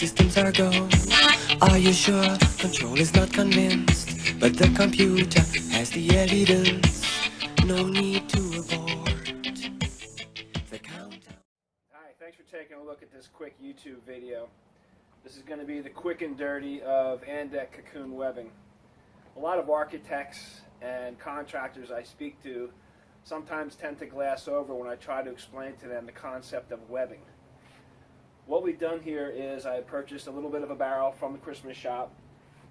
systems are go. Are you sure? Control is not convinced, but the computer has the evidence. No need to abort the countdown. Hi, thanks for taking a look at this quick YouTube video. This is going to be the quick and dirty of Andec Cocoon webbing. A lot of architects and contractors I speak to sometimes tend to glass over when I try to explain to them the concept of webbing. What we've done here is I purchased a little bit of a barrel from the Christmas shop,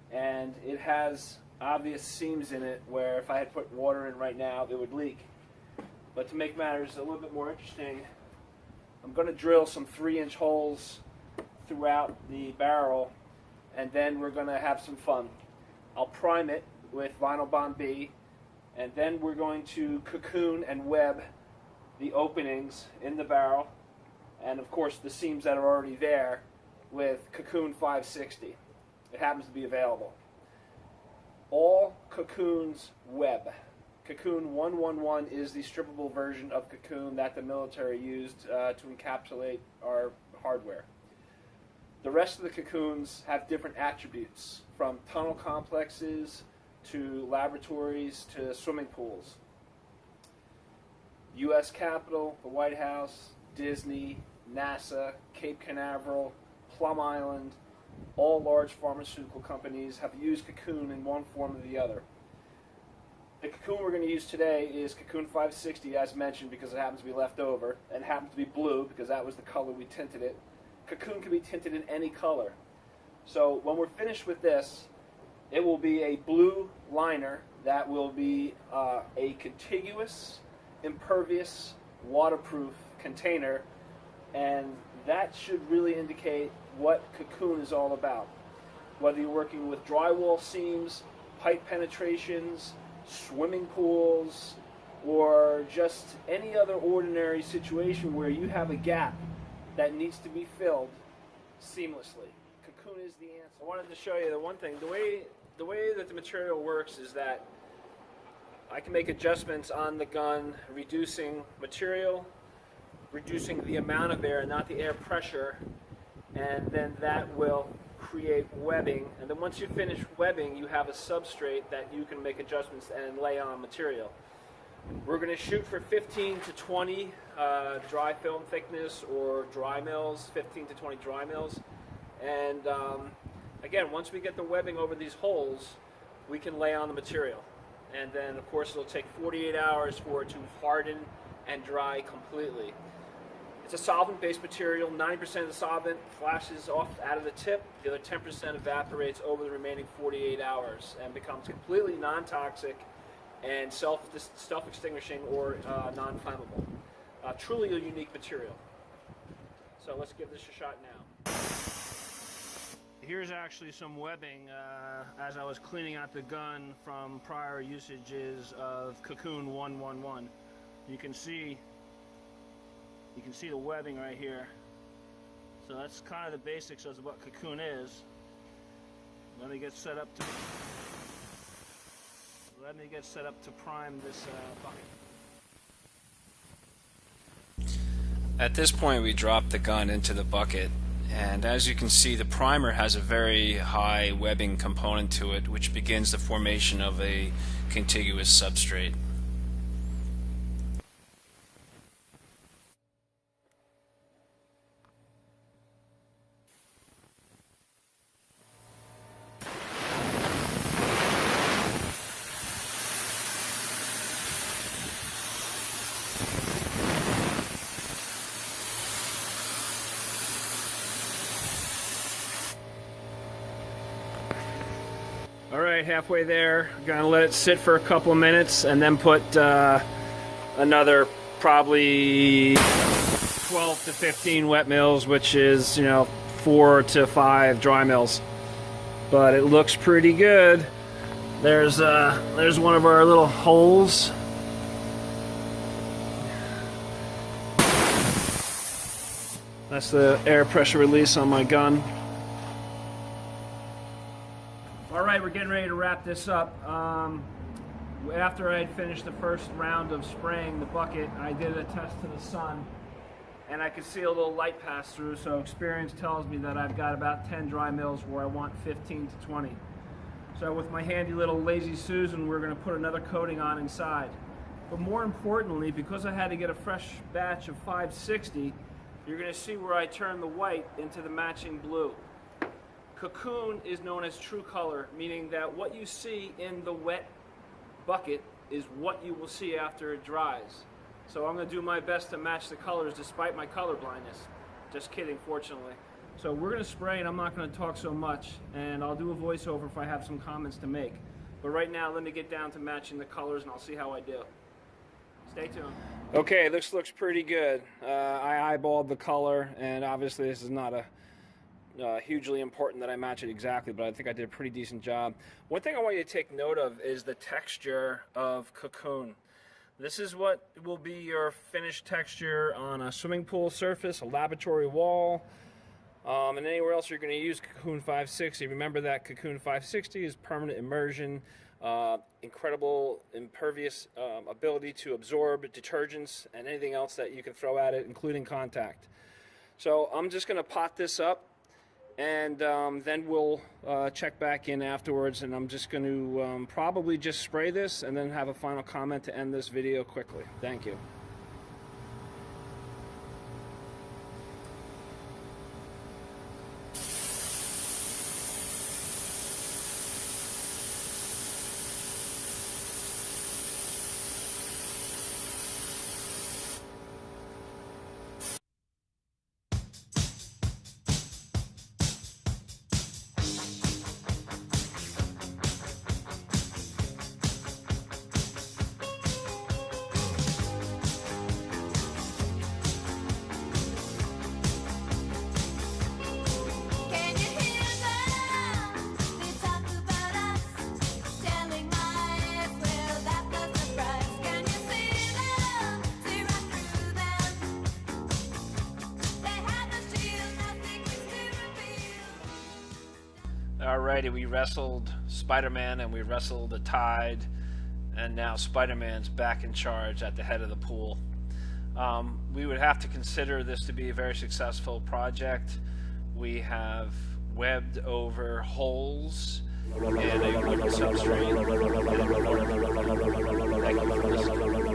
and it has obvious seams in it where if I had put water in right now it would leak. But to make matters a little bit more interesting, I'm going to drill some 3-inch holes throughout the barrel, and then we're going to have some fun. I'll prime it with vinyl bond B, and then we're going to cocoon and web the openings in the barrel, and of course the seams that are already there, with Cocoon 560. It happens to be available. All Cocoons web. Cocoon 111 is the strippable version of Cocoon that the military used to encapsulate our hardware. The rest of the Cocoons have different attributes, from tunnel complexes to laboratories to swimming pools. U.S. Capitol, the White House, Disney, NASA, Cape Canaveral, Plum Island, all large pharmaceutical companies have used Cocoon in one form or the other. The Cocoon we're going to use today is Cocoon 560, as mentioned, because it happens to be left over, and it happens to be blue because that was the color we tinted it. Cocoon can be tinted in any color. So when we're finished with this, it will be a blue liner that will be a contiguous, impervious, waterproof container, and that should really indicate what Cocoon is all about. Whether you're working with drywall seams, pipe penetrations, swimming pools, or just any other ordinary situation where you have a gap that needs to be filled seamlessly. Cocoon is the answer. I wanted to show you the one thing. The way that the material works is that I can make adjustments on the gun, reducing material, reducing the amount of air, not the air pressure, and then that will create webbing. And then once you finish webbing, you have a substrate that you can make adjustments and lay on material. We're going to shoot for 15 to 20 dry film thickness or dry mills, 15 to 20 dry mills. And again, once we get the webbing over these holes, we can lay on the material. And then, of course, it'll take 48 hours for it to harden and dry completely. It's a solvent-based material. 90% of the solvent flashes off out of the tip. The other 10% evaporates over the remaining 48 hours and becomes completely non-toxic and self-extinguishing or non-flammable. Truly a unique material. So let's give this a shot now. Here's actually some webbing as I was cleaning out the gun from prior usages of Cocoon 111. You can see the webbing right here. So that's kind of the basics of what Cocoon is. Let me get set up to prime this bucket. At this point, we drop the gun into the bucket, and as you can see, the primer has a very high webbing component to it, which begins the formation of a contiguous substrate. Alright, halfway there. Gonna let it sit for a couple of minutes and then put another probably 12 to 15 wet mills, which is, 4 to 5 dry mills. But it looks pretty good. There's one of our little holes. That's the air pressure release on my gun. Alright, we're getting ready to wrap this up. After I had finished the first round of spraying the bucket, I did a test to the sun. and I could see a little light pass through, so experience tells me that I've got about 10 dry mills where I want 15 to 20. So with my handy little Lazy Susan, we're going to put another coating on inside. But more importantly, because I had to get a fresh batch of 560, you're going to see where I turn the white into the matching blue. Cocoon is known as true color, meaning that what you see in the wet bucket is what you will see after it dries. So I'm going to do my best to match the colors despite my color blindness. Just kidding, fortunately. So we're going to spray, and I'm not going to talk so much, and I'll do a voiceover if I have some comments to make. But right now, let me get down to matching the colors, and I'll see how I do. Stay tuned. Okay, this looks pretty good. I eyeballed the color, and obviously this is not hugely important that I match it exactly, but I think I did a pretty decent job. One thing I want you to take note of is the texture of Cocoon. This is what will be your finished texture on a swimming pool surface, a laboratory wall, and anywhere else you're going to use Cocoon 560. Remember that Cocoon 560 is permanent immersion, incredible impervious ability to absorb detergents and anything else that you can throw at it, including contact. So I'm just going to pot this up, and then we'll check back in afterwards, and I'm just going to probably just spray this and then have a final comment to end this video quickly. Thank you. Alrighty, we wrestled Spyderman and we wrestled the Tide, and now Spyderman's back in charge at the head of the pool. We would have to consider this to be a very successful project. We have webbed over holes in a wooden substrate. Thank you for listening.